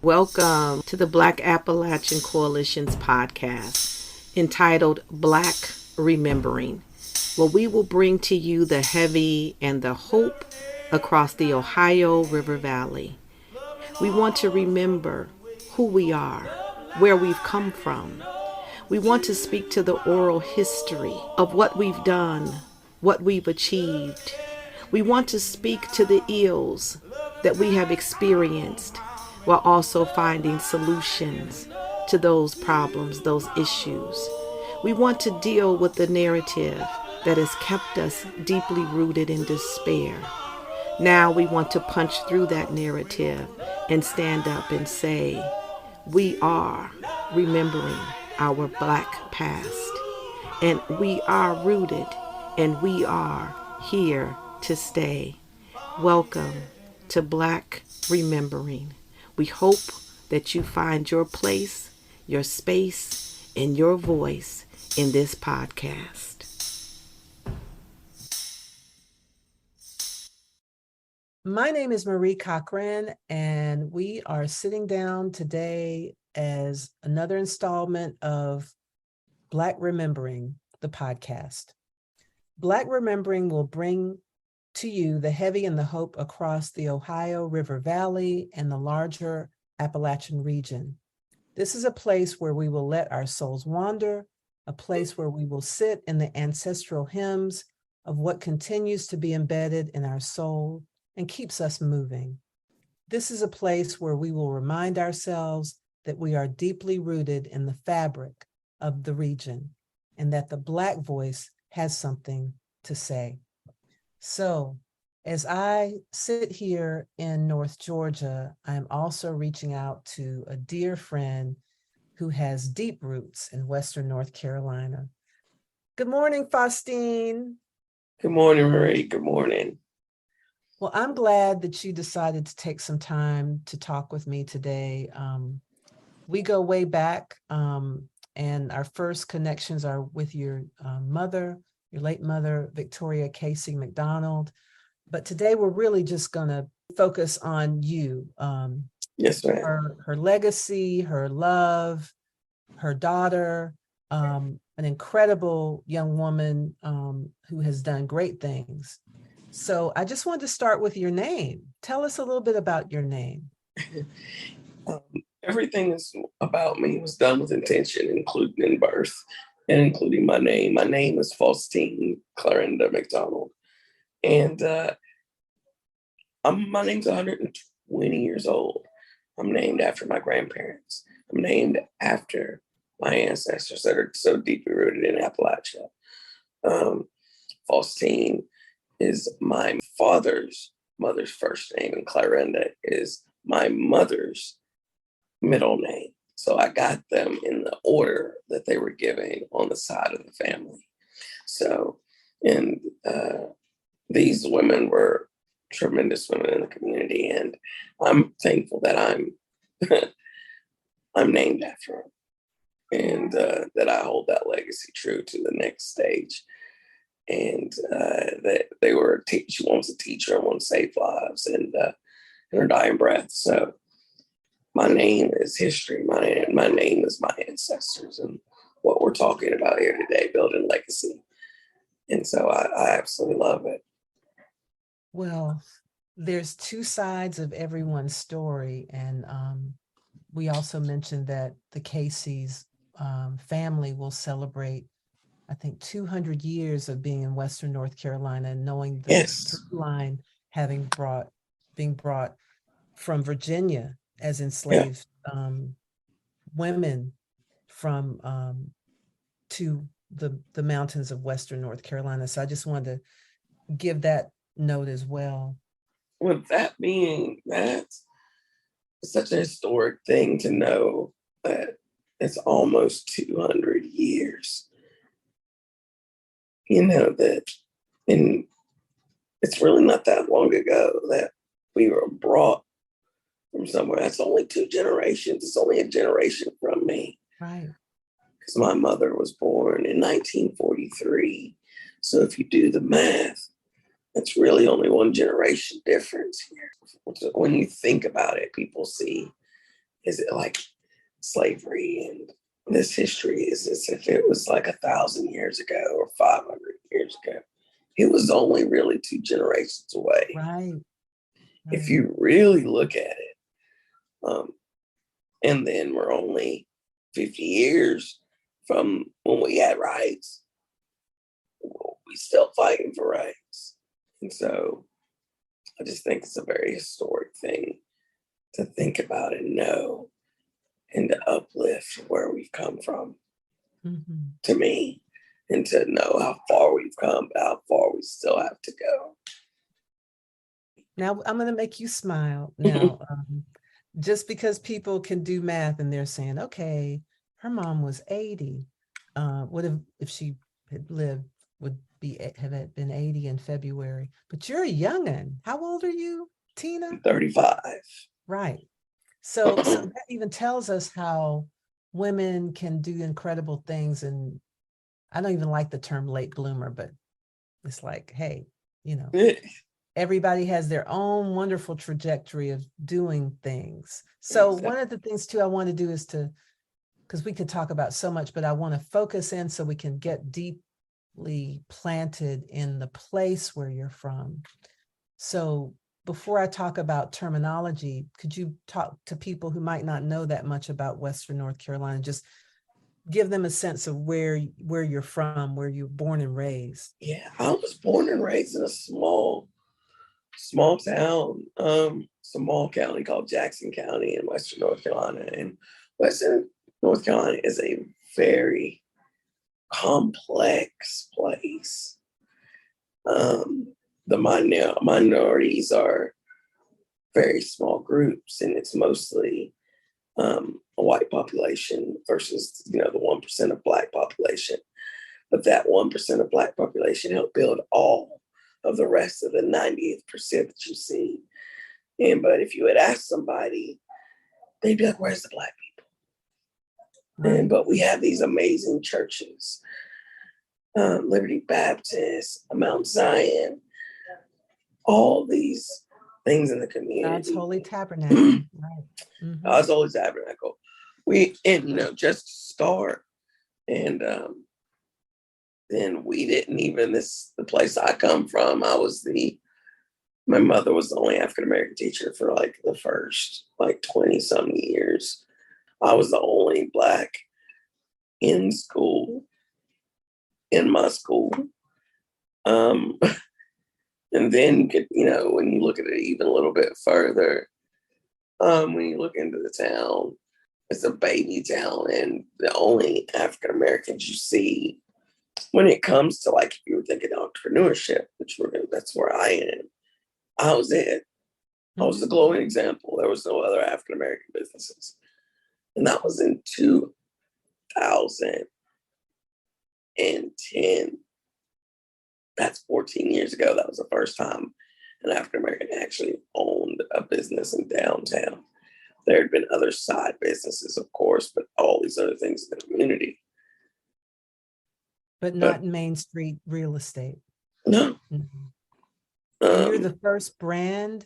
Welcome to the Black Appalachian Coalition's podcast entitled Black Remembering, where we will bring to you the heavy and the hope across the Ohio River Valley. We want to remember who we are, where we've come from. We want to speak to the oral history of what we've done, what we've achieved. We want to speak to the ills that we have experienced while also finding solutions to those problems, those issues. We want to deal with the narrative that has kept us deeply rooted in despair. Now we want to punch through that narrative and stand up and say, we are remembering our Black past, and we are rooted, and we are here to stay. Welcome to Black Remembering. We hope that you find your place, your space, and your voice in this podcast. My name is Marie Cochran, and we are sitting down today as another installment of Black Remembering, the podcast. Black Remembering will bring to you the heavy and the hope across the Ohio River Valley and the larger Appalachian region. This is a place where we will let our souls wander, a place where we will sit in the ancestral hymns of what continues to be embedded in our soul and keeps us moving. This is a place where we will remind ourselves that we are deeply rooted in the fabric of the region and that the Black voice has something to say. So, as I sit here in North Georgia, I'm also reaching out to a dear friend who has deep roots in Western North Carolina. Good morning, Faustine. Good morning, Marie. Good morning. Well, I'm glad that you decided to take some time to talk with me today. We go way back, and our first connections are with your mother, your late mother, Victoria Casey McDonald. But today we're really just going to focus on you. Yes, ma'am. Her legacy, her love, her daughter, an incredible young woman who has done great things. So I just wanted to start with your name. Tell us a little bit about your name. Everything about me was done with intention, including in birth. And including my name. My name is Faustine McDonald. And my name's 120 years old. I'm named after my grandparents. I'm named after my ancestors that are so deeply rooted in Appalachia. Faustine is my father's mother's first name, and Clarenda is my mother's middle name. So I got them in the order that they were given on the side of the family. So, and these women were tremendous women in the community, and I'm thankful that I'm named after them, and that I hold that legacy true to the next stage. And that they were she was a teacher and one saved lives and in her dying breath. So. My name is history. My name is my ancestors and what we're talking about here today, building legacy. And so I absolutely love it. Well, there's two sides of everyone's story. And we also mentioned that the Casey's family will celebrate, I think, 200 years of being in Western North Carolina and knowing the Yes. line being brought from Virginia as enslaved women from to the mountains of Western North Carolina. So I just wanted to give that note as well. With that being that's such a historic thing to know that it's almost 200 years. You know that, and it's really not that long ago that we were brought from somewhere. That's only 2 generations. It's only a generation from me. Right. Because my mother was born in 1943. So if you do the math, it's really only 1 generation difference here. When you think about it, people see is it like slavery and this history is as if it was like 1,000 years ago or 500 years ago. It was only really 2 generations away. Right. If you really look at it. And then we're only 50 years from when we had rights. We still fighting for rights. And so I just think it's a very historic thing to think about and know and to uplift where we've come from, to me, and to know how far we've come, how far we still have to go. Now, I'm going to make you smile. Now, just because people can do math and they're saying, okay, her mom was 80. What if she had lived, have been 80 in February? But you're a youngin'. How old are you, Tina? 35. Right. So that even tells us how women can do incredible things. And I don't even like the term late bloomer, but it's like, hey, everybody has their own wonderful trajectory of doing things. So exactly. One of the things too I want to do is because we could talk about so much, but I want to focus in so we can get deeply planted in the place where you're from. So before I talk about terminology, could you talk to people who might not know that much about Western North Carolina, just give them a sense of where you're from, where you're born and raised? Yeah, I was born and raised in a small town, small county called Jackson County in Western North Carolina. And Western North Carolina is a very complex place. The minorities are very small groups, and it's mostly a white population versus the 1% of Black population. But that 1% of Black population helped build all of the rest of the 98% that you see. But if you had asked somebody, they'd be like, "Where's the Black people?" Right. But we have these amazing churches, Liberty Baptist, Mount Zion, all these things in the community. God's Holy Tabernacle. Right. Mm-hmm. God's Holy Tabernacle. Just to start, and then we didn't even, the place I come from, my mother was the only African-American teacher for like the first 20 some years. I was the only Black in my school. And then you could, when you look at it even a little bit further, when you look into the town, it's a baby town, and the only African-Americans you see when it comes to if you were thinking entrepreneurship, that's where I am. I was it. I was the glowing example. There was no other African-American businesses. And that was in 2010. That's 14 years ago. That was the first time an African-American actually owned a business in downtown. There had been other side businesses, of course, but all these other things in the community. But not Main Street real estate. No. Mm-hmm. You're the first brand?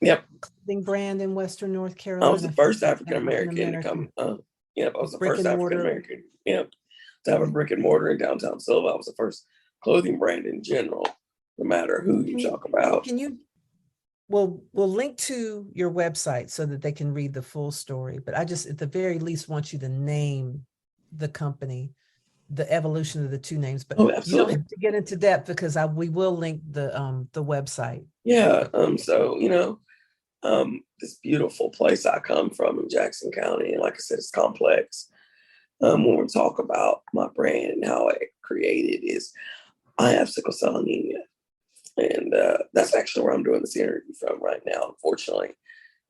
Yep. Clothing brand in Western North Carolina? I was the first African-American to come. I was the first African-American. To have a brick and mortar in downtown Silva. I was the first clothing brand in general, no matter who you talk about. We'll link to your website so that they can read the full story. But I just, at the very least, want you to name the company, the evolution of the two names. But you don't have to get into depth because we will link the website. Yeah. This beautiful place I come from in Jackson County, and like I said, it's complex. When we talk about my brand and how I created is, I have sickle cell anemia. And that's actually where I'm doing this interview from right now, unfortunately,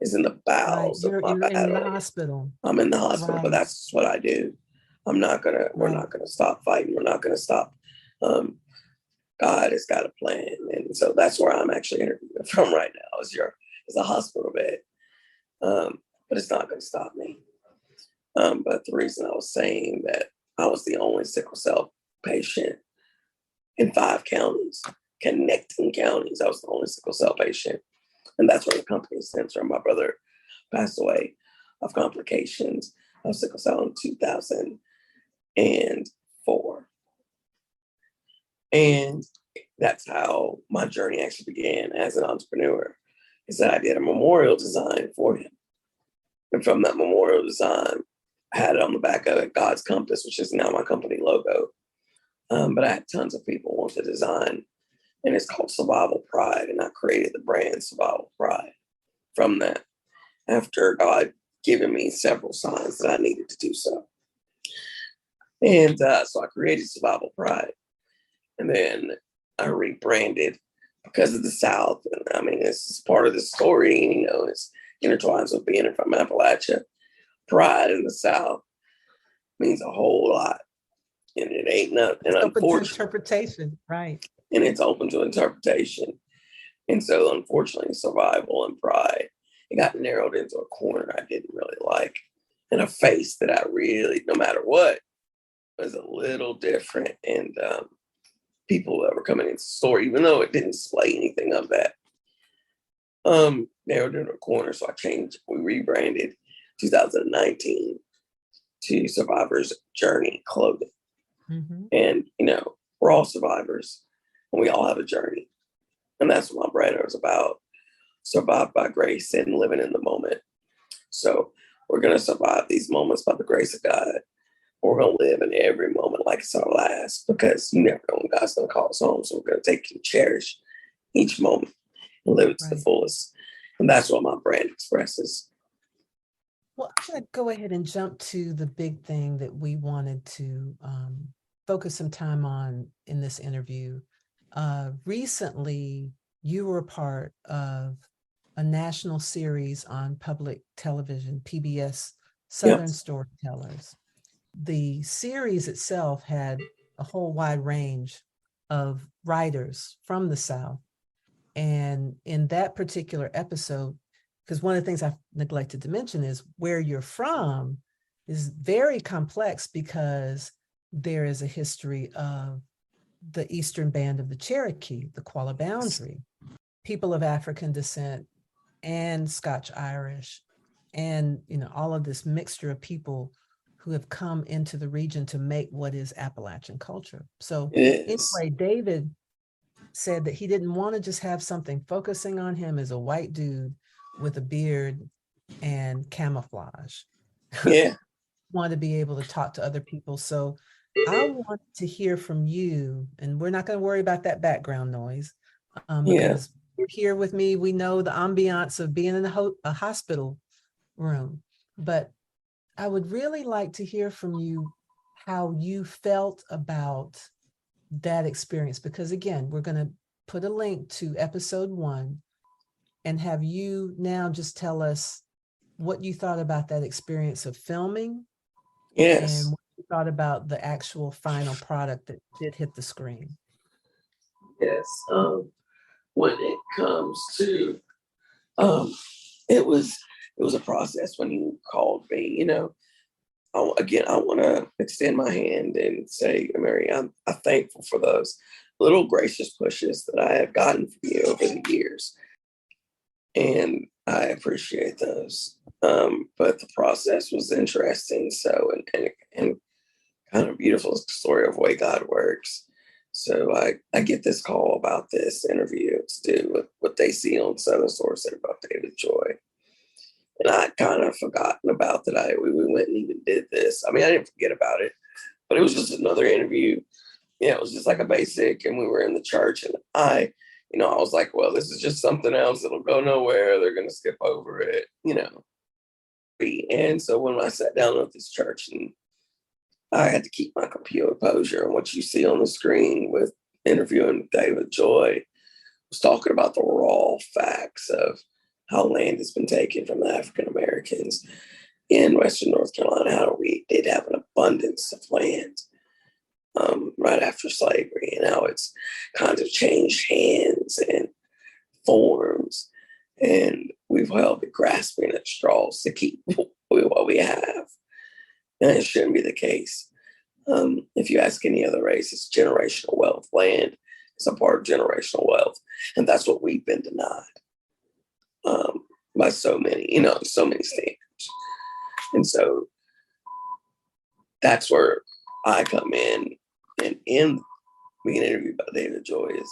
is in the bowels of my battle. You're in the hospital. I'm in the hospital, but that's what I do. We're not gonna stop fighting. We're not gonna stop. God has got a plan. And so that's where I'm actually interviewing from right now, is a hospital bed. But it's not gonna stop me. But the reason I was saying that I was the only sickle cell patient in 5 counties, connecting counties. I was the only sickle cell patient. And that's where the company stems from. My brother passed away of complications of sickle cell in 2004. And that's how my journey actually began as an entrepreneur, is that I did a memorial design for him. And from that memorial design, I had it on the back of it, God's Compass, which is now my company logo. But I had tons of people want to design, and it's called Survival Pride. And I created the brand Survival Pride from that, after God given me several signs that I needed to do so. And so I created Survival Pride. And then I rebranded because of the South. And I mean, this is part of the story, you know, it's intertwines with being from Appalachia. Pride in the South means a whole lot. And it ain't nothing. And open to interpretation, right? And it's open to interpretation. And so, unfortunately, survival and pride, it got narrowed into a corner I didn't really like, and a face that I really, no matter what, was a little different. And people that were coming into the store, even though it didn't display anything of that, narrowed into a corner. So I changed, we rebranded 2019 to Survivor's Journey Clothing. Mm-hmm. And, you know, we're all survivors and we all have a journey. And that's what my brand is about. Survive by grace and living in the moment. So we're going to survive these moments by the grace of God. We're going to live in every moment like it's our last, because you never know when God's going to call us home. So we're going to take and cherish each moment and live it to the fullest. And that's what my brand expresses. Well, I'm going to go ahead and jump to the big thing that we wanted to focus some time on in this interview. Recently, you were a part of a national series on public television, PBS Southern Storytellers. The series itself had a whole wide range of writers from the South. And in that particular episode, because one of the things I've neglected to mention is where you're from is very complex, because there is a history of the Eastern Band of the Cherokee, the Qualla Boundary, people of African descent and Scotch-Irish, and, you know, all of this mixture of people who have come into the region to make what is Appalachian culture. So anyway, David said that he didn't want to just have something focusing on him as a white dude with a beard and camouflage. Yeah. Wanted to be able to talk to other people. So I want to hear from you, and we're not going to worry about that background noise, because you're here with me. We know the ambiance of being in a hospital room, but I would really like to hear from you how you felt about that experience, because again, we're going to put a link to episode 1 and have you now just tell us what you thought about that experience of filming. Yes. And what you thought about the actual final product that did hit the screen. Yes. When it comes to, it was a process when you called me, you know. I want to extend my hand and say, Mary, I'm thankful for those little gracious pushes that I have gotten from you over the years. And I appreciate those. But the process was interesting. So, and kind of beautiful story of the way God works. So I get this call about this interview to do with what they see on Southern Storyteller about David Joy. And I kind of forgotten about that. We went and even did this. I mean, I didn't forget about it, but it was just another interview. Yeah, it was just like a basic, and we were in the church, and I was like, well, this is just something else that'll go nowhere. They're going to skip over it, you know. And so when I sat down at this church, and I had to keep my composure, and what you see on the screen with interviewing David Joy was talking about the raw facts of how land has been taken from the African Americans in Western North Carolina, how we did have an abundance of land right after slavery, and how it's kind of changed hands and forms, and we've held been grasping at straws to keep what we have. And it shouldn't be the case. If you ask any other race, it's generational wealth. Land is a part of generational wealth, and that's what we've been denied by so many standards. And so that's where I come in. And in being interviewed by David Joy is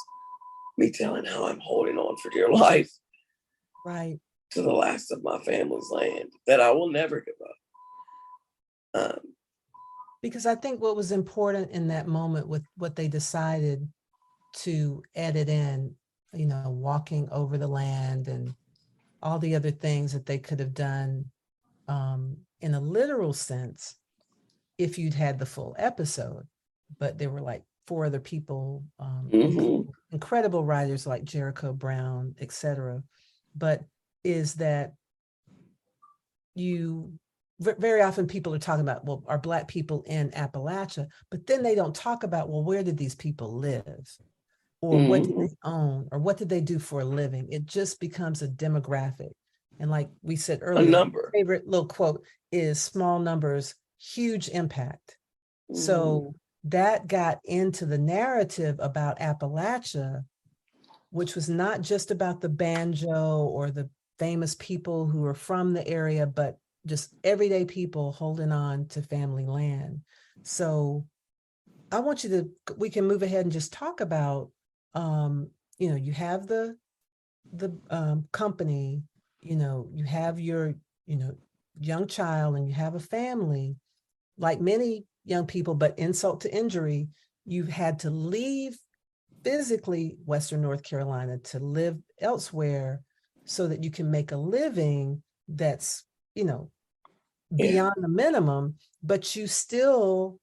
me telling how I'm holding on for dear life. Right. To the last of my family's land that I will never give up. Because I think what was important in that moment with what they decided to edit in, walking over the land and all the other things that they could have done in a literal sense if you'd had the full episode. But there were like 4 other people, incredible writers like Jericho Brown, etc. But is that very often people are talking about, well, are Black people in Appalachia? But then they don't talk about, well, where did these people live? Or what did they own? Or what did they do for a living? It just becomes a demographic. And like we said earlier, my favorite little quote is small numbers, huge impact. So that got into the narrative about Appalachia, which was not just about the banjo or the famous people who are from the area, but just everyday people holding on to family land. So I want we can move ahead and just talk about, you have the company, you have your, young child and you have a family, like many young people, but insult to injury, you've had to leave physically Western North Carolina to live elsewhere so that you can make a living that's, beyond the minimum, but you still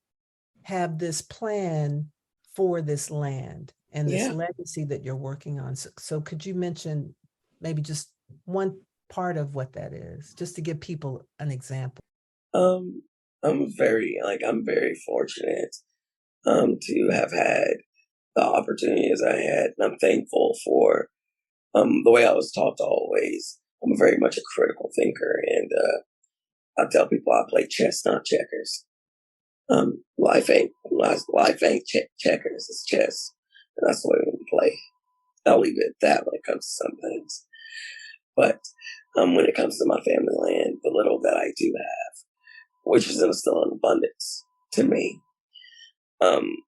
have this plan for this land and this legacy that you're working on. So could you mention maybe just one part of what that is, just to give people an example? I'm very fortunate to have had the opportunities I had, and I'm thankful for the way I was taught to always. I'm very much a critical thinker, and I tell people I play chess, not checkers. Life ain't checkers, it's chess, and that's the way we play. I'll leave it at that when it comes to some things. But when it comes to my family land, the little that I do have, which is still in abundance to me,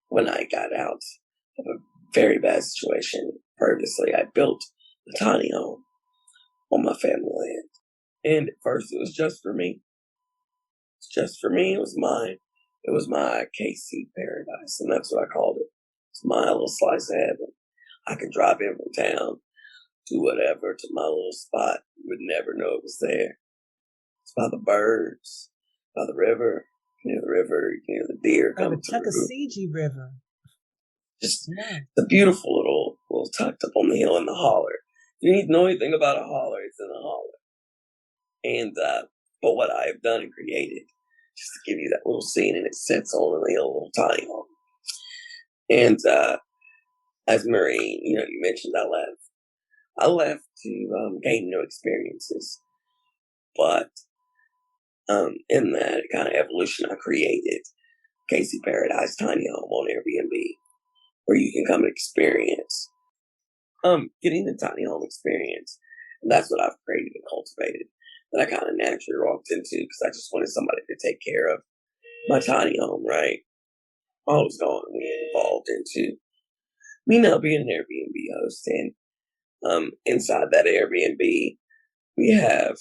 when I got out of a very bad situation previously, I built a tiny home on my family land. And at first it was just for me. It's just for me. It was mine. It was my KC paradise, and that's what I called it. It's my little slice of heaven. I could drive in from town, do whatever to my little spot. You would never know it was there. It's by the birds, by the river, near the river, near the deer coming through. The Tuckasegee River. Just the beautiful little tucked up on the hill in the holler. If you need to know anything about a holler, it's in a holler. And but what I have done and created, just to give you that little scene, and it sits on a little tiny home. And as Marie, you mentioned I left. I left to gain new experiences. But in that kind of evolution, I created Casey Paradise Tiny Home on Airbnb, where you can come and experience getting the tiny home experience. And that's what I've created and cultivated, that I kind of naturally walked into, because I just wanted somebody to take care of my tiny home, right? I was going to be involved into me now being an Airbnb host. And inside that Airbnb, we have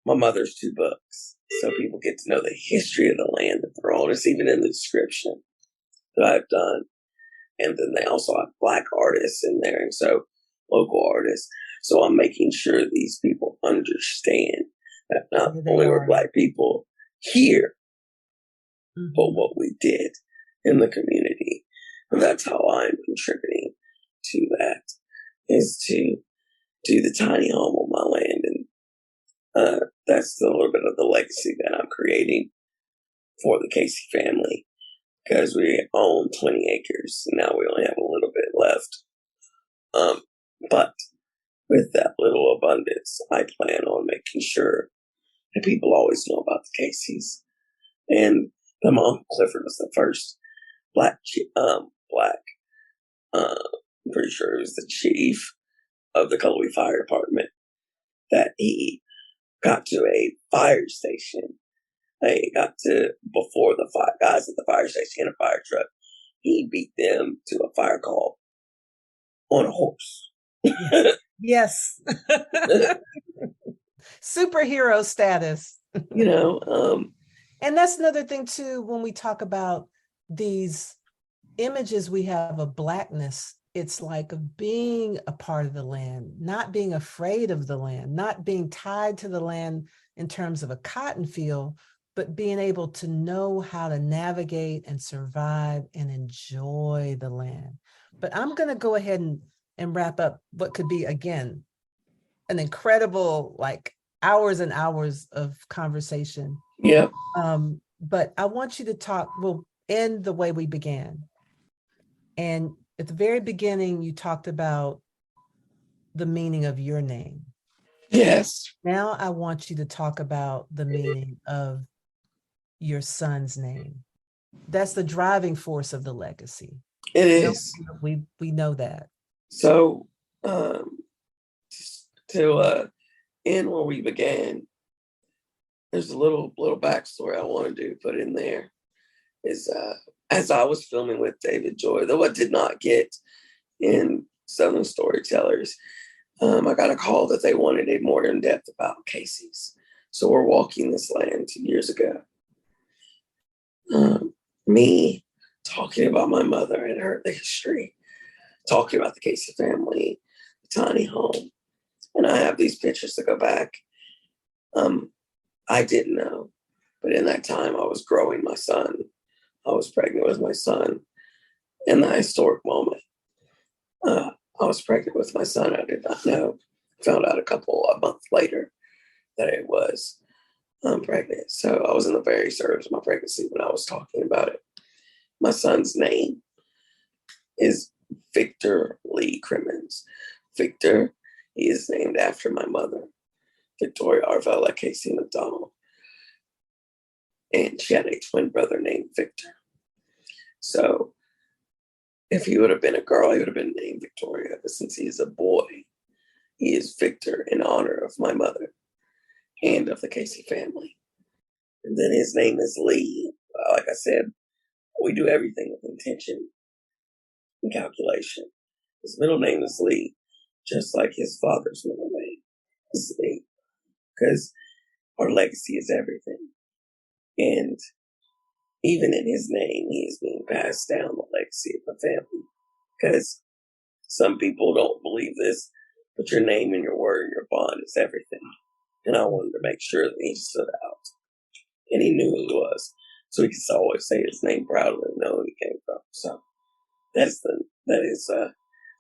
my mother's 2 books. So people get to know the history of the land that they're on. It's even in the description that I've done. And then they also have Black artists in there, and so local artists. So I'm making sure these people understand that not only were Black people here, but what we did in the community. And that's how I'm contributing to that, is to do the tiny home on my land. And that's a little bit of the legacy that I'm creating for the Casey family, because we own 20 acres. And now we only have a little bit left. But with that little abundance, I plan on making sure that people always know about the Caseys. And my Uncle Clifford was the first black, I'm pretty sure he was the chief of the Cullowhee Fire Department, that he got to a fire station. I got to, before the guys at the fire station in a fire truck, he beat them to a fire call on a horse. Yes. Superhero status. And that's another thing too, when we talk about these images we have of Blackness, it's like of being a part of the land, not being afraid of the land, not being tied to the land in terms of a cotton field, but being able to know how to navigate and survive and enjoy the land. But I'm going to go ahead and wrap up what could be, again, an incredible, like, hours and hours of conversation. Yeah. But I want you to talk, we'll end the way we began. And at the very beginning, you talked about the meaning of your name. Yes. Now I want you to talk about the meaning of your son's name. That's the driving force of the legacy. It is. We know that. So to end where we began, there's a little backstory I want to put in there. Is as I was filming with David Joy, though I did not get in Southern Storytellers, I got a call that they wanted a more in-depth about Casey's. So we're walking this land 2 years ago. Me talking about my mother and her history, talking about the Casey family, the tiny home. And I have these pictures to go back. I didn't know, but in that time I was growing my son. I was pregnant with my son. In the historic moment, I was pregnant with my son. I did not know. Found out a month later that I was pregnant. So I was in the very service of my pregnancy when I was talking about it. My son's name is Victor Lee Crimmins. Victor, he is named after my mother, Victoria Arvella Casey McDonald. And she had a twin brother named Victor. So if he would have been a girl, he would have been named Victoria. But since he is a boy, he is Victor in honor of my mother and of the Casey family. And then his name is Lee. Like I said, we do everything with intention and calculation. His middle name is Lee, just like his father's middle name is Lee, because our legacy is everything. And even in his name, he is being passed down the legacy of the family. Because some people don't believe this, but your name and your word and your bond is everything. And I wanted to make sure that he stood out. And he knew who he was. So he could always say his name proudly and know who he came from. So that is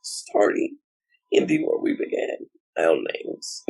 starting, ending where we began. Our names.